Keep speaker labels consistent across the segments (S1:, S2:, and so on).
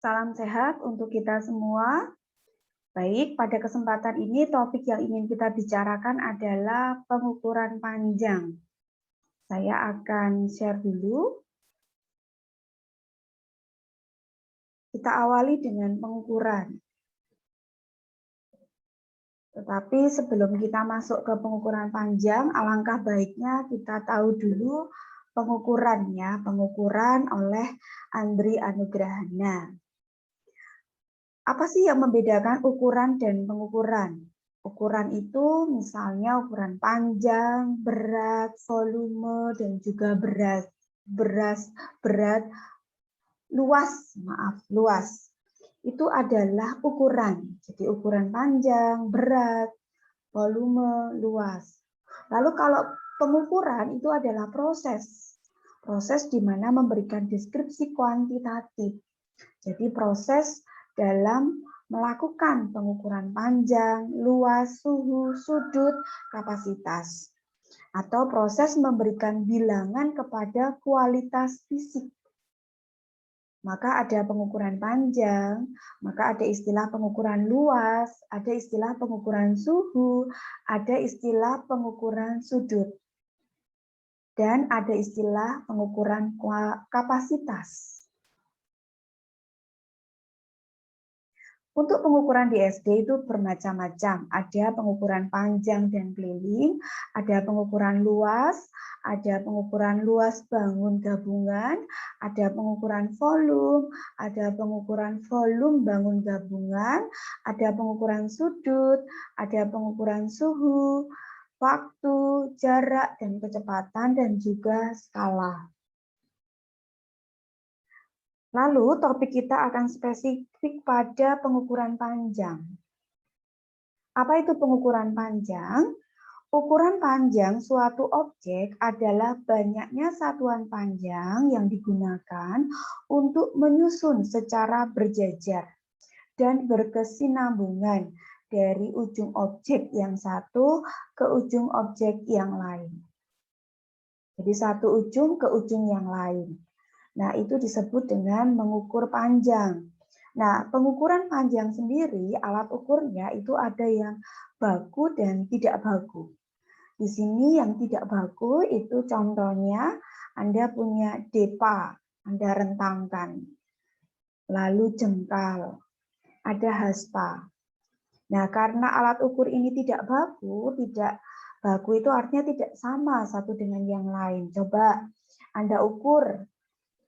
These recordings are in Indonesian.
S1: Salam sehat untuk kita semua. Baik, pada kesempatan ini topik yang ingin kita bicarakan adalah pengukuran panjang. Saya akan share dulu. Kita awali dengan pengukuran. Tetapi sebelum kita masuk ke pengukuran panjang, alangkah baiknya kita tahu dulu pengukurannya, pengukuran oleh Andri Anugrahana. Apa sih yang membedakan ukuran dan pengukuran? Ukuran itu misalnya ukuran panjang, berat, volume, dan juga luas. Itu adalah ukuran. Jadi ukuran panjang, berat, volume, luas. Lalu kalau pengukuran itu adalah proses. Proses di mana memberikan deskripsi kuantitatif. Jadi proses dalam melakukan pengukuran panjang, luas, suhu, sudut, kapasitas. Atau proses memberikan bilangan kepada kualitas fisik. Maka ada pengukuran panjang, maka ada istilah pengukuran luas, ada istilah pengukuran suhu, ada istilah pengukuran sudut. Dan ada istilah pengukuran kapasitas. Untuk pengukuran di SD itu bermacam-macam. Ada pengukuran panjang dan keliling, ada pengukuran luas bangun gabungan, ada pengukuran volume, ada pengukuran volume bangun gabungan, ada pengukuran sudut, ada pengukuran suhu, waktu, jarak, dan kecepatan, dan juga skala. Lalu topik kita akan spesifik pada pengukuran panjang. Apa itu pengukuran panjang? Ukuran panjang suatu objek adalah banyaknya satuan panjang yang digunakan untuk menyusun secara berjajar dan berkesinambungan dari ujung objek yang satu ke ujung objek yang lain. Jadi satu ujung ke ujung yang lain. Nah, itu disebut dengan mengukur panjang. Nah, pengukuran panjang sendiri, alat ukurnya itu ada yang baku dan tidak baku. Di sini yang tidak baku itu contohnya Anda punya depa, Anda rentangkan. Lalu jengkal, ada haspa. Nah, karena alat ukur ini tidak baku itu artinya tidak sama satu dengan yang lain. Coba Anda ukur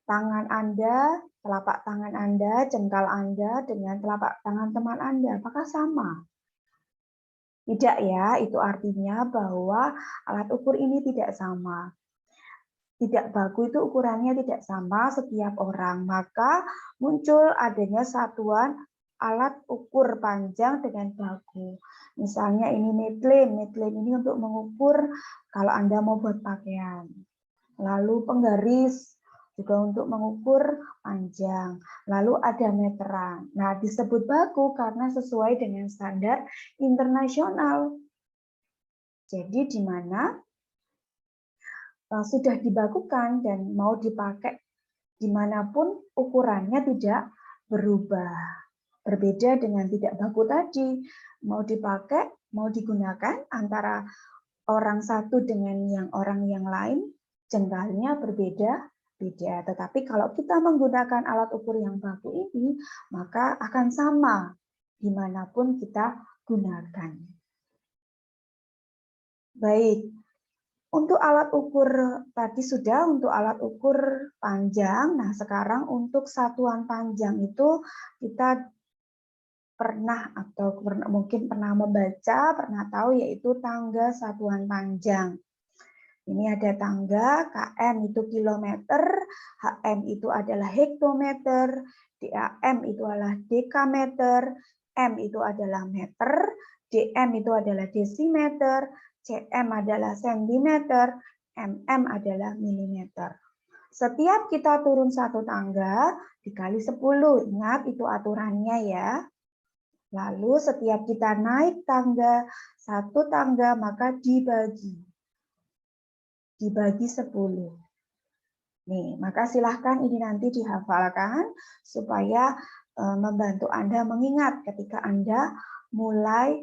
S1: tangan Anda, telapak tangan Anda, jengkal Anda dengan telapak tangan teman Anda, apakah sama? Tidak ya, itu artinya bahwa alat ukur ini tidak sama. Tidak baku itu ukurannya tidak sama setiap orang, maka muncul adanya satuan alat ukur panjang dengan baku. Misalnya ini netlin ini untuk mengukur kalau Anda mau buat pakaian. Lalu penggaris juga untuk mengukur panjang. Lalu ada meteran. Nah, disebut baku karena sesuai dengan standar internasional. Jadi di mana sudah dibakukan dan mau dipakai dimanapun ukurannya tidak berubah. Berbeda dengan tidak baku tadi, mau dipakai, mau digunakan antara orang satu dengan orang yang lain, jengkalnya berbeda-beda. Tetapi kalau kita menggunakan alat ukur yang baku ini, maka akan sama dimanapun kita gunakan. Baik, untuk alat ukur tadi sudah, untuk alat ukur panjang. Nah, sekarang untuk satuan panjang itu kita pernah atau mungkin pernah membaca, pernah tahu yaitu tangga satuan panjang. Ini ada tangga, km itu kilometer, hm itu adalah hektometer, dam itu adalah dekameter, m itu adalah meter, dm itu adalah desimeter, cm adalah sentimeter, mm adalah milimeter. Setiap kita turun satu tangga dikali 10, ingat itu aturannya ya. Lalu setiap kita naik satu tangga maka dibagi 10. Nih, maka silahkan ini nanti dihafalkan supaya membantu Anda mengingat ketika Anda mulai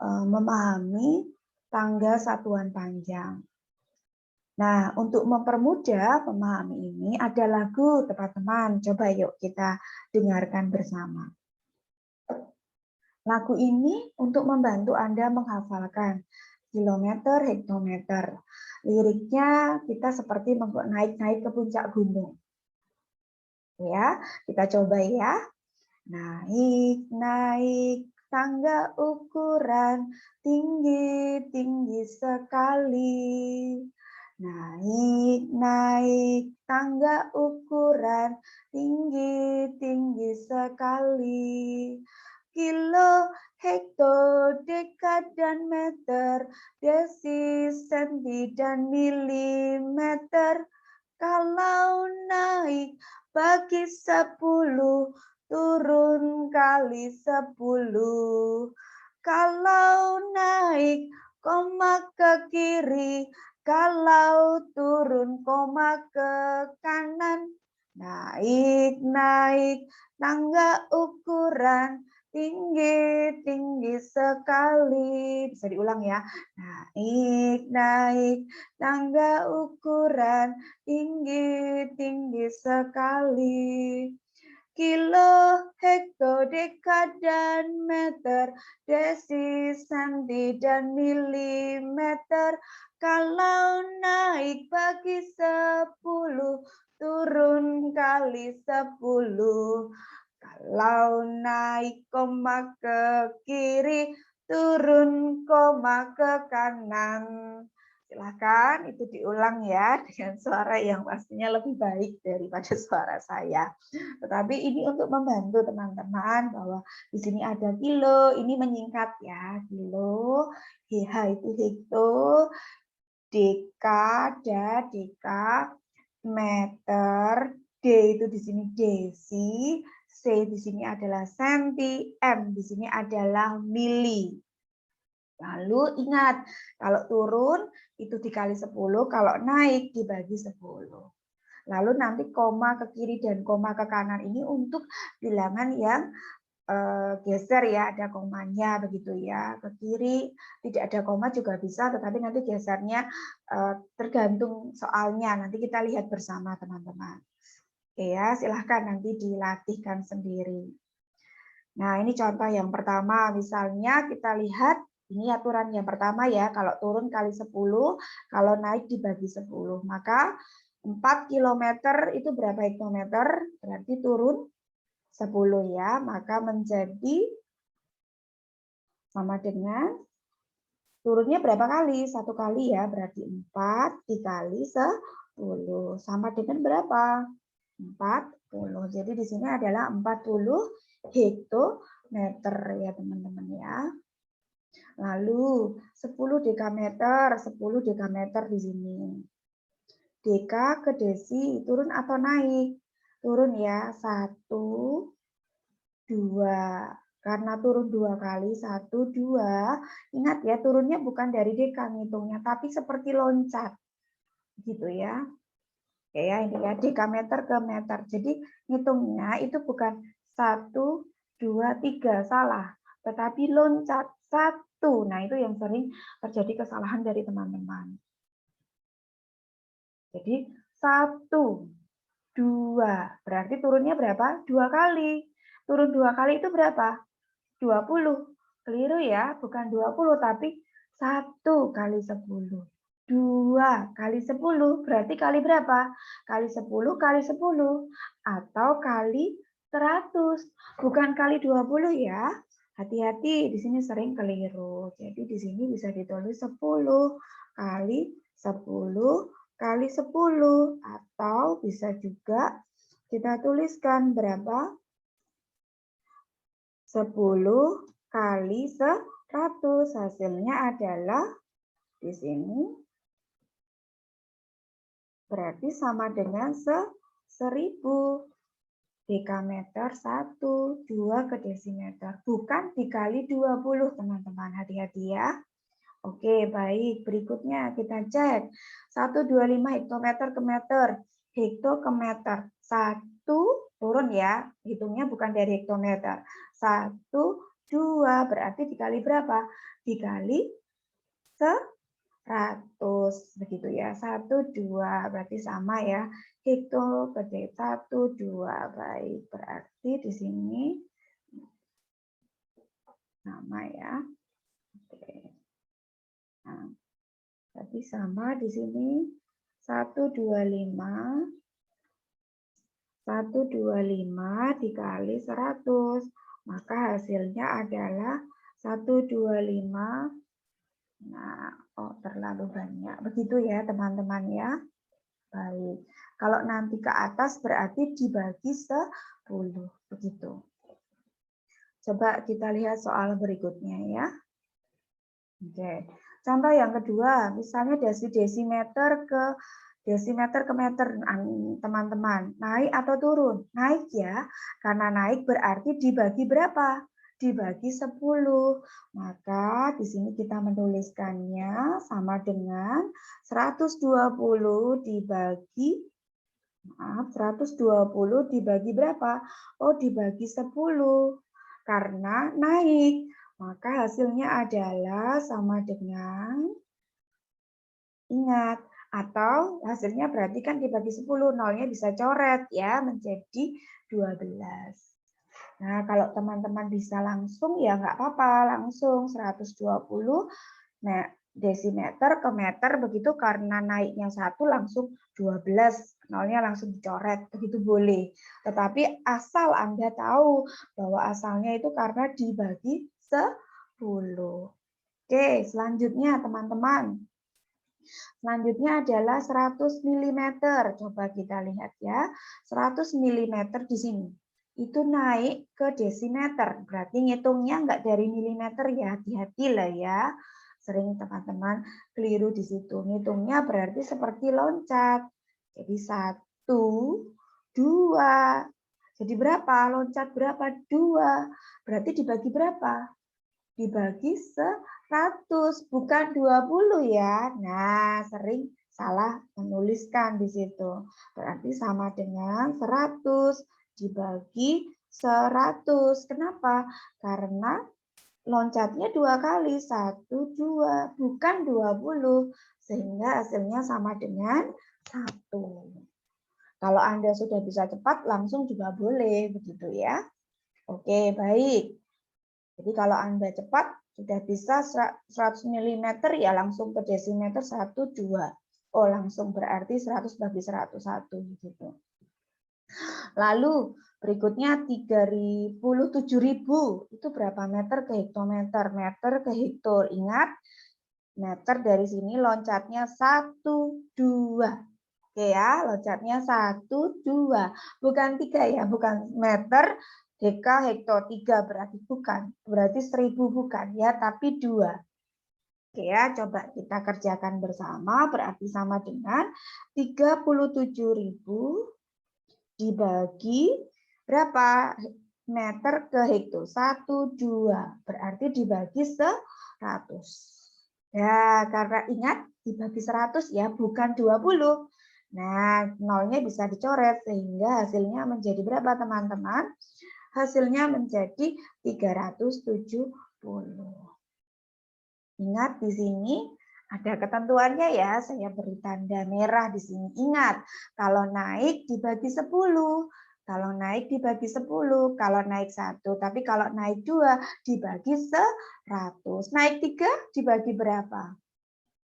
S1: memahami tangga satuan panjang. Nah, untuk mempermudah memahami ini ada lagu, teman-teman. Coba yuk kita dengarkan bersama. Lagu ini untuk membantu Anda menghafalkan kilometer, hektometer. Liriknya kita seperti naik-naik ke puncak gunung. Ya, kita coba ya. Naik-naik tangga ukuran tinggi-tinggi sekali. Naik-naik tangga ukuran tinggi-tinggi sekali. Kilo, hekto, deka, dan meter, desi, senti, dan milimeter. Kalau naik bagi 10, turun kali 10. Kalau naik koma ke kiri, kalau turun koma ke kanan. Naik-naik tangga ukuran tinggi-tinggi sekali. Bisa diulang ya. Naik-naik tangga ukuran tinggi-tinggi sekali. Kilo, hekto, deka, dan meter, desi, senti, dan milimeter. Kalau naik bagi 10, turun kali 10. Kalau naik koma ke kiri, turun koma ke kanan. Silahkan itu diulang ya dengan suara yang pastinya lebih baik daripada suara saya. Tetapi ini untuk membantu teman-teman bahwa di sini ada kilo, ini menyingkat ya, kilo, HH itu hekto, deka, deka, meter, D itu di sini desi, C di sini adalah senti, M di sini adalah mili. Lalu ingat, kalau turun itu dikali 10, kalau naik dibagi 10. Lalu nanti koma ke kiri dan koma ke kanan ini untuk bilangan yang geser ya, ada komanya begitu ya. Ke kiri tidak ada koma juga bisa, tetapi nanti gesernya tergantung soalnya. Nanti kita lihat bersama teman-teman. Oke ya, silahkan nanti dilatihkan sendiri. Nah, ini contoh yang pertama, misalnya kita lihat ini aturan yang pertama ya, kalau turun kali 10, kalau naik dibagi 10. Maka 4 km itu berapa hektometer? Berarti turun 10 ya, maka menjadi sama dengan turunnya berapa kali? 1 kali ya, berarti 4 dikali 10. Sama dengan berapa? 40. Jadi di sini adalah 40 hektometer ya teman-teman ya. Lalu 10 dekameter, 10 dekameter di sini. Deka ke desi, turun atau naik? Turun ya, 1, 2. Karena turun 2 kali, 1, 2. Ingat ya, turunnya bukan dari deka ngitungnya, tapi seperti loncat. Gitu ya. Oke ya, ini ya, dekameter ke meter. Jadi ngitungnya itu bukan 1, 2, 3, salah. Tetapi loncat 1. Nah, itu yang sering terjadi kesalahan dari teman-teman. Jadi 1, 2. Berarti turunnya berapa? 2 kali. Turun 2 kali itu berapa? 20. Keliru ya, bukan 20, tapi 1 kali 10. 2 kali 10, berarti kali berapa? Kali 10 kali 10. Atau kali 100. Bukan kali 20 ya. Hati-hati, di sini sering keliru. Jadi di sini bisa ditulis 10 kali 10 kali 10. Atau bisa juga kita tuliskan berapa? 10 kali 100. Hasilnya adalah di sini berarti sama dengan 1000. Dekameter 1, 2 ke desimeter. Bukan dikali 20 teman-teman. Hati-hati ya. Oke, baik. Berikutnya kita cek. 125 hektometer ke meter. Hekto ke meter. 1 turun ya, hitungnya bukan dari hektometer. 1, 2 berarti dikali berapa? Dikali 100 begitu ya. 1, 2 berarti sama ya. Hekto per 1, 2 baik. Berarti di sini sama ya. Oke. Nah, berarti sama di sini 125 dikali 100, maka hasilnya adalah 125. Nah, oh terlalu banyak. Begitu ya teman-teman ya. Baik. Kalau nanti ke atas berarti dibagi 10. Begitu. Coba kita lihat soal berikutnya ya. Oke. Contoh yang kedua, misalnya dari desimeter ke meter, teman-teman. Naik atau turun? Naik ya, karena naik berarti dibagi berapa? Dibagi 10. Maka di sini kita menuliskannya sama dengan 120 dibagi 120 dibagi berapa? Oh, dibagi 10. Karena naik, maka hasilnya adalah sama dengan, ingat, atau hasilnya berarti kan dibagi 10, nolnya bisa coret ya, menjadi 12. Nah, kalau teman-teman bisa langsung ya nggak apa-apa, langsung 120 desimeter ke meter begitu, karena naiknya 1 langsung 12, nolnya langsung dicoret, begitu boleh. Tetapi asal Anda tahu bahwa asalnya itu karena dibagi 10. Oke, selanjutnya teman-teman. Selanjutnya adalah 100 mm. Coba kita lihat ya. 100 mm di sini. Itu naik ke desimeter. Berarti ngitungnya nggak dari milimeter ya. Hati-hati lah ya. Sering teman-teman keliru di situ. Ngitungnya berarti seperti loncat. Jadi 1, 2. Jadi berapa? Loncat berapa? 2. Berarti dibagi berapa? Dibagi 100, bukan 20 ya. Nah, sering salah menuliskan di situ. Berarti sama dengan 100 dibagi 100. Kenapa? Karena loncatnya 2 kali, 1, 2, bukan 20. Sehingga hasilnya sama dengan 1. Kalau Anda sudah bisa cepat, langsung juga boleh, begitu ya. Oke, baik. Jadi kalau Anda cepat, sudah bisa 100 mm ya langsung ke desimeter 1, 2. Oh, langsung berarti 100 bagi 101 gitu. Lalu berikutnya 37.000 itu berapa meter ke hektometer? Meter ke hektar. Ingat, meter dari sini loncatnya 1, 2. Oke ya, loncatnya 1, 2. Bukan 3 ya, bukan meter, deka, hektar, 3 berarti bukan. Berarti 1000 bukan ya, tapi 2. Oke ya, coba kita kerjakan bersama, berarti sama dengan 37.000 dibagi berapa? Meter ke hektar. 1, 2. Berarti dibagi 100. Ya, karena ingat dibagi 100 ya, bukan 20. Nah, nolnya bisa dicoret sehingga hasilnya menjadi berapa teman-teman? Hasilnya menjadi 370. Ingat di sini ada ketentuannya ya, saya beri tanda merah di sini. Ingat, kalau naik dibagi 10. Kalau naik dibagi 10, kalau naik 1, tapi kalau naik 2 dibagi 100. Naik 3 dibagi berapa?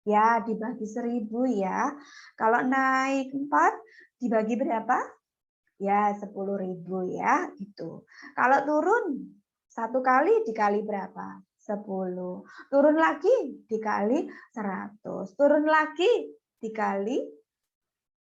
S1: Ya, dibagi 1000 ya. Kalau naik 4 dibagi berapa? Ya, 10.000 ya, itu. Kalau turun 1 kali dikali berapa? 10. Turun lagi dikali 100. Turun lagi dikali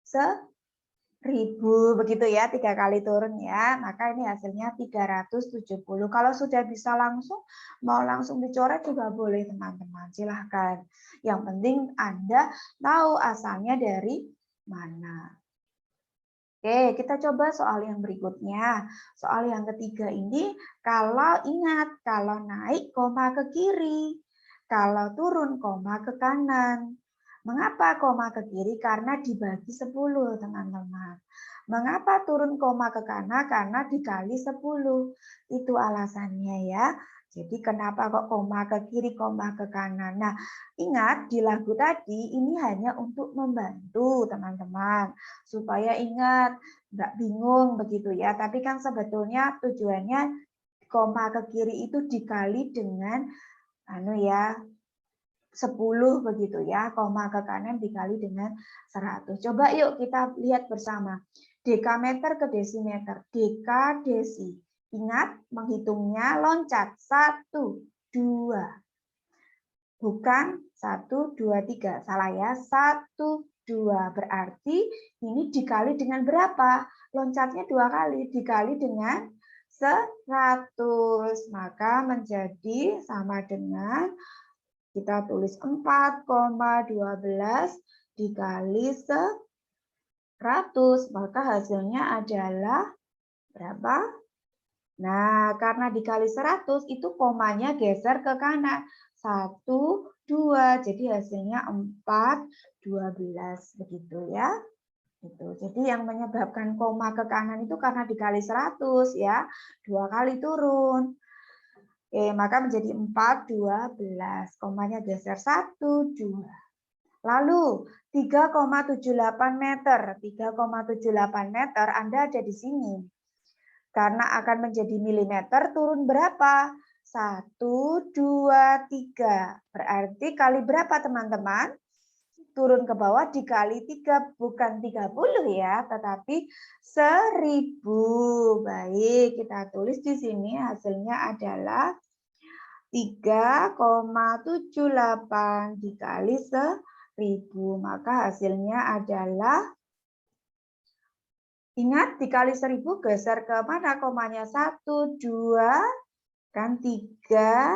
S1: 1000 begitu ya, 3 kali turun ya. Maka ini hasilnya 370. Kalau sudah bisa langsung, mau langsung dicoret juga boleh teman-teman. Silahkan. Yang penting Anda tahu asalnya dari mana. Oke, kita coba soal yang berikutnya. Soal yang ketiga ini, kalau ingat, kalau naik koma ke kiri, kalau turun koma ke kanan. Mengapa koma ke kiri? Karena dibagi 10, teman-teman. Mengapa turun koma ke kanan? Karena dikali 10. Itu alasannya ya. Jadi kenapa kok koma ke kiri, koma ke kanan. Nah, ingat di lagu tadi ini hanya untuk membantu teman-teman. Supaya ingat, nggak bingung begitu ya. Tapi kan sebetulnya tujuannya koma ke kiri itu dikali dengan 10 begitu ya, koma ke kanan dikali dengan 100. Coba yuk kita lihat bersama. Dekameter ke desimeter, deka desi. Ingat menghitungnya loncat 1, 2. Bukan 1, 2, 3. Salah ya, 1, 2. Berarti ini dikali dengan berapa? Loncatnya 2 kali, dikali dengan 100. Maka menjadi sama dengan kita tulis 4,12 dikali 100, maka hasilnya adalah berapa? Nah, karena dikali 100 itu komanya geser ke kanan. 1, 2, jadi hasilnya 4, 12 begitu ya. Gitu. Jadi yang menyebabkan koma ke kanan itu karena dikali 100 ya, 2 kali turun. Oke, maka menjadi 4, 12. Komanya geser 1, 2. Lalu 3,78 meter. 3,78 meter Anda ada di sini. Karena akan menjadi milimeter, turun berapa? 1, 2, 3. Berarti kali berapa teman-teman? Turun ke bawah dikali 3, bukan 30 ya, tetapi 1000. Baik, kita tulis di sini hasilnya adalah 3,78 dikali 1000. Maka hasilnya adalah, ingat dikali 1000 geser ke mana komanya? 1, 2, kan 3,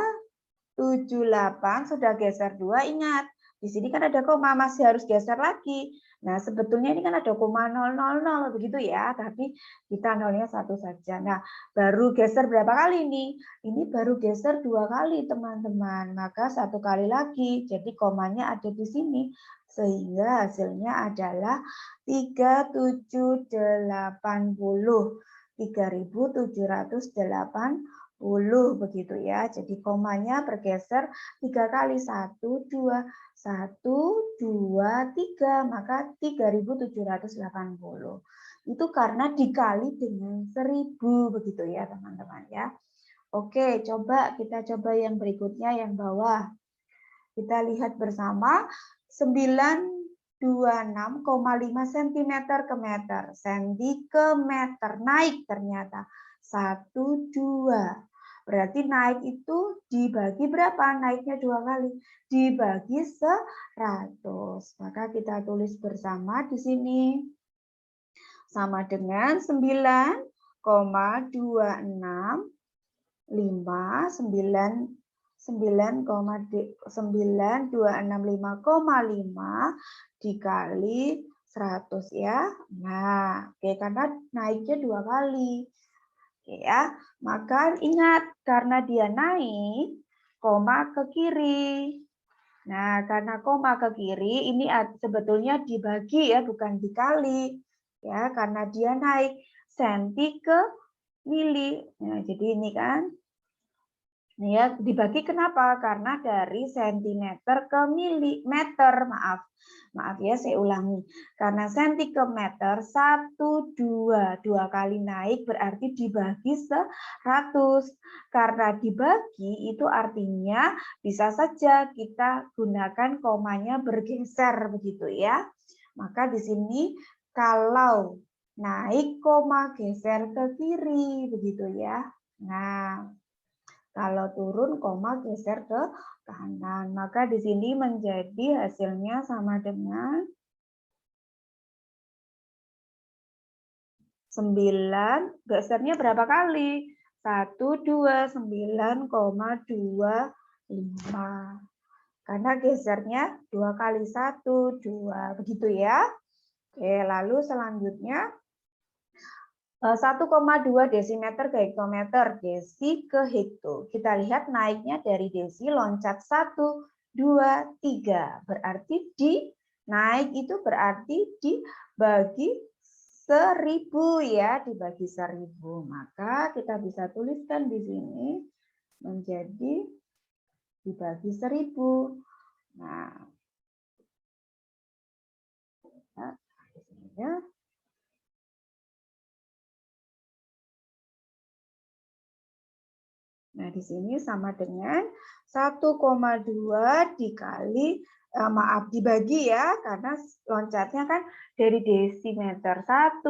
S1: 78 sudah geser 2, ingat. Di sini kan ada koma, masih harus geser lagi. Nah, sebetulnya ini kan ada koma 000 begitu ya, tapi kita nolnya 1 saja. Nah, baru geser berapa kali ini? Ini baru geser 2 kali, teman-teman. Maka 1 kali lagi, jadi komanya ada di sini. Sehingga hasilnya adalah 3780. 3780 begitu ya. Jadi komanya bergeser 3 kali, 1, 2, 1, 2, 3, maka 3780. Itu karena dikali dengan 1000 begitu ya teman-teman ya. Oke, kita coba yang berikutnya yang bawah. Kita lihat bersama 926,5 cm ke meter. Senti ke meter naik ternyata. 1, 2. Berarti naik itu dibagi berapa? Naiknya 2 kali. Dibagi 100. Maka kita tulis bersama di sini. Sama dengan 9,265 dikali 100 ya. Nah, oke, karena naiknya 2 kali. Oke ya, maka ingat karena dia naik, koma ke kiri. Nah, karena koma ke kiri, ini sebetulnya dibagi ya, bukan dikali. Ya, karena dia naik senti ke mili. Nah, jadi ini kan. Ya, dibagi kenapa? Karena dari sentimeter ke milimeter, maaf ya saya ulangi. Karena senti ke meter 1, 2 kali naik berarti dibagi 100. Karena dibagi itu artinya bisa saja kita gunakan komanya bergeser begitu ya. Maka di sini kalau naik koma geser ke kiri begitu ya. Nah, kalau turun koma geser ke kanan, maka di sini menjadi hasilnya sama dengan 9, gesernya berapa kali? 1, 2, 9,25. Karena gesernya 2 kali 1, 2. Begitu ya. Oke, lalu selanjutnya 1,2 desimeter ke hektometer, desi ke hekto. Kita lihat naiknya dari desi loncat 1, 2, 3. Berarti naik itu berarti dibagi 1000 ya, dibagi 1000. Maka kita bisa tuliskan di sini menjadi dibagi 1000. Nah, di sini ya. Nah, di sini sama dengan 1,2 dikali, dibagi ya, karena loncatnya kan dari desimeter 1,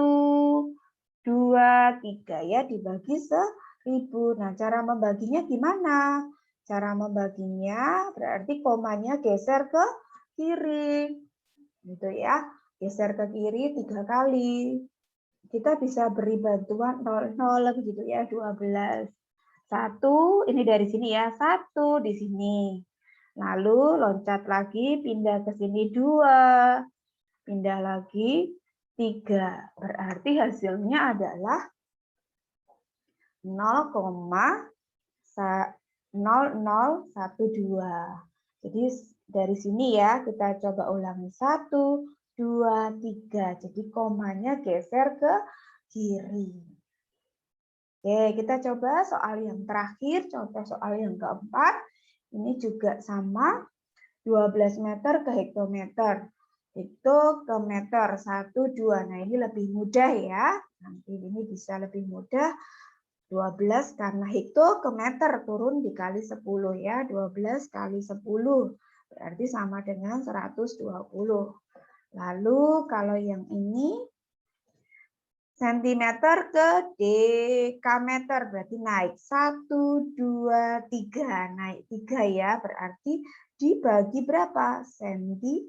S1: 2, 3 ya, dibagi 1000. Nah, cara membaginya gimana? Cara membaginya berarti komanya geser ke kiri. Gitu ya, geser ke kiri 3 kali. Kita bisa beri bantuan 00 gitu ya, 12. 1, ini dari sini ya, 1 di sini. Lalu loncat lagi, pindah ke sini 2. Pindah lagi 3. Berarti hasilnya adalah 0,0012. Jadi dari sini ya, kita coba ulangi. 1, 2, 3. Jadi komanya geser ke kiri. Oke, kita coba soal yang terakhir, contoh soal yang keempat. Ini juga sama, 12 meter ke hektometer. Itu ke meter, 1, 2. Nah, ini lebih mudah ya. Nanti ini bisa lebih mudah. 12 karena hekto ke meter, turun dikali 10 ya. 12 kali 10, berarti sama dengan 120. Lalu kalau yang ini, sentimeter ke dekameter, berarti naik 1, 2, 3, naik 3 ya, berarti dibagi berapa? Senti,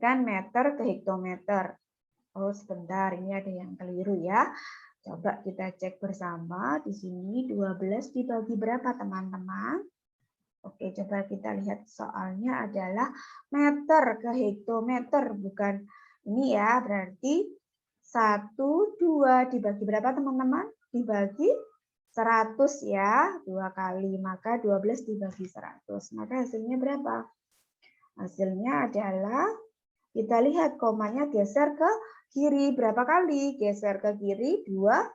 S1: kan meter ke hektometer. Oh sebentar, ini ada yang keliru ya. Coba kita cek bersama, di sini 12 dibagi berapa teman-teman? Oke, coba kita lihat soalnya adalah meter ke hektometer, bukan ini ya, berarti 1, 2 dibagi berapa teman-teman? Dibagi 100 ya, 2 kali. Maka 12 dibagi 100. Maka hasilnya berapa? Hasilnya adalah, kita lihat komanya geser ke kiri. Berapa kali? Geser ke kiri 2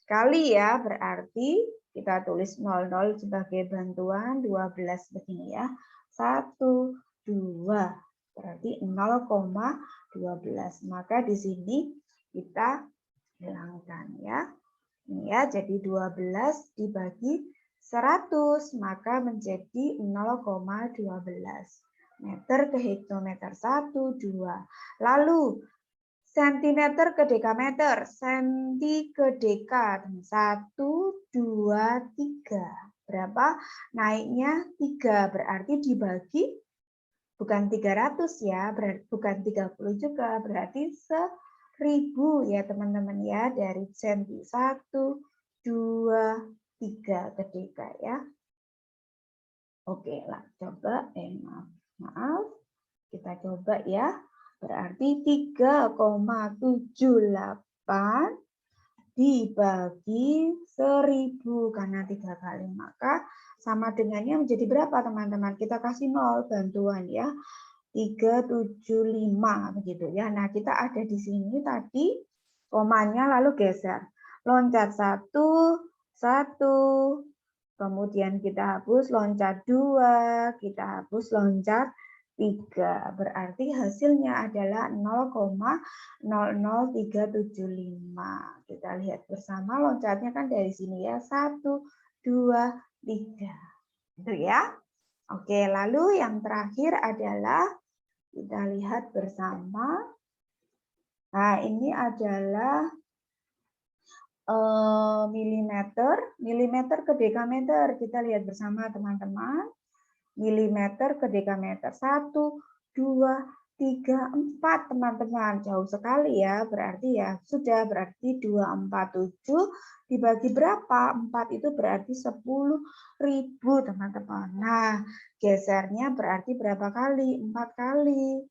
S1: kali ya. Berarti kita tulis 00 sebagai bantuan, 12 begini ya. 1, 2. Berarti 0,12. Maka di sini kita hilangkan ya. Ini ya, jadi 12 dibagi 100, maka menjadi 0,12 meter ke hektometer. 1, 2. Lalu sentimeter ke dekameter, senti ke deka. 1, 2, 3. Berapa? Naiknya 3, berarti dibagi bukan 300 ya, bukan 30 juga, berarti 1000 ya teman-teman ya, dari senti 1, 2, 3 ke deka ya. Oke lah, coba maaf, kita coba ya. Berarti 3,78 dibagi 1000 karena 3 kali, maka sama dengannya menjadi berapa teman-teman? Kita kasih 0 bantuan ya. 375 begitu ya. Nah, kita ada di sini tadi komanya lalu geser. Loncat 1, 1, kemudian kita hapus loncat 2, kita hapus loncat 3. Berarti hasilnya adalah 0,00375. Kita lihat bersama loncatnya kan dari sini ya. 1, 2, 3. Itu ya. Oke, lalu yang terakhir adalah kita lihat bersama. Nah, ini adalah milimeter ke dekameter. Kita lihat bersama teman-teman. Milimeter ke dekameter. 1, 2, 3, 4 teman-teman. Jauh sekali ya. Berarti ya sudah, berarti 247 dibagi berapa? 4 itu berarti 10.000 teman-teman. Nah, gesernya berarti berapa kali? 4 kali.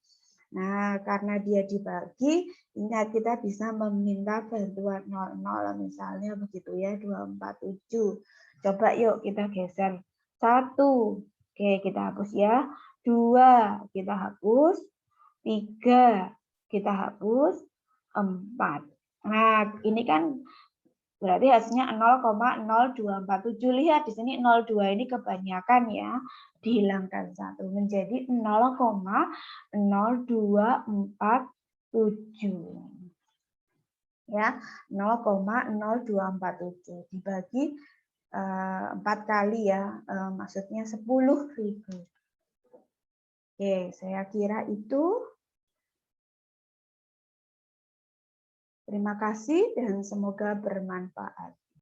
S1: Nah, karena dia dibagi, ingat kita bisa meminta bantuan 00, misalnya begitu ya, 247. Coba yuk kita geser. 1, oke kita hapus ya. 2, kita hapus. 3, kita hapus. Nah, ini kan berarti hasilnya 0,0247. Lihat di sini 02 ini kebanyakan ya. Dihilangkan 1 menjadi 0,0247. Ya, 0,0247 dibagi 4 kali ya, maksudnya 10.000. Oke, saya kira itu. Terima kasih dan semoga bermanfaat.